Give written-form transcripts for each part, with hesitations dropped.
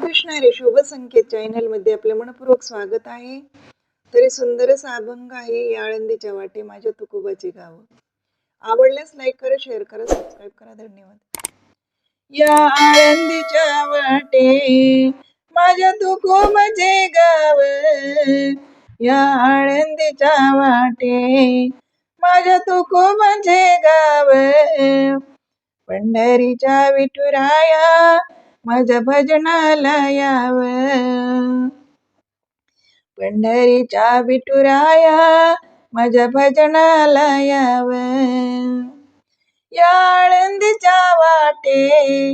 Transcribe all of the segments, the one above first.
कृष्ण हरी शुभ संकेत चॅनल मध्ये आपलं मनपूर्वक स्वागत आहे. तरी सुंदर असा अभंग आहे या आळंदीच्या वाटे माझ्या तुकोबाचे गाव. आवडल्यास लाईक करा, शेअर करा, सबस्क्राईब करा. धन्यवाद. या आळंदीच्या वाटे माझ्या तुकोबाचे गाव, या आळंदीच्या वाटे माझ्या तुकोबाचे गाव, पंढरीच्या विठुराया माझ्या भजनाला याव, पंढरीच्या विठुराया माझ्या भजनाला याव. या आळंदीच्या वाटे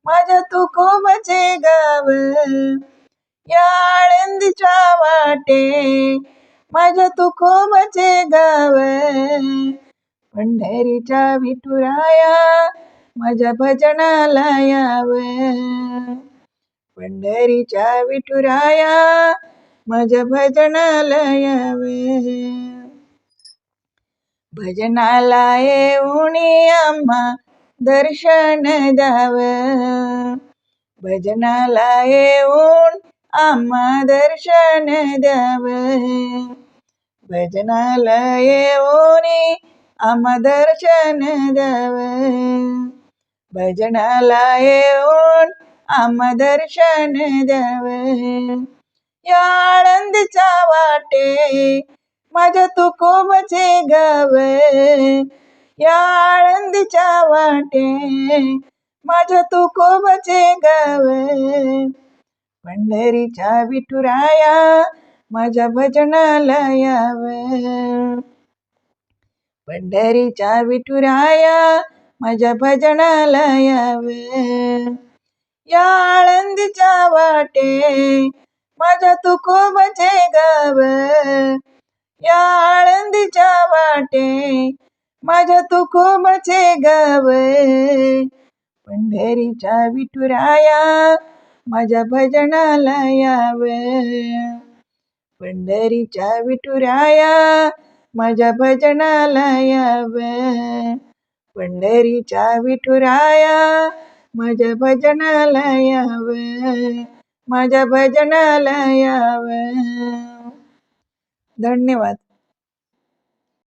माझ्या तुकोबाचे गाव, या आळंदीच्या वाटे माझ्या तुकोबाचे गाव, पंढरीच्या विठुराया माझ्या भजनाला याव, पंढरीच्या विठुराया माझ्या भजनाला याव. भजनाला येऊन आम्हा दर्शन द्याव, भजनाला येऊन आम्हा दर्शन द्याव, भजनाला येऊन आम्हा दर्शन द्याव, भजनाला येऊन आम्हा दर्शन द्याव. या आळंदीच्या वाटे माझ्या तुकोबाचे गाव, या आळंदीच्या वाटे माझ्या तुकोबाचे गाव, पंढरीच्या विठुराया माझ्या भजनाला याव, पंढरीच्या विठुराया माझ्या भजनाला याव. या आळंदीच्या वाटे माझ्या तुकोबाचे गाव, या आळंदीच्या वाटे माझ्या तुकोबाचे गाव, पंढरीच्या विठुराया माझ्या भजनाला याव, पंढरीच्या विठुराया माझ्या भजनाला याव, पंढरीच्या विठुराया माझ्या भजनाला याव, माझ्या भजनाला याव. धन्यवाद.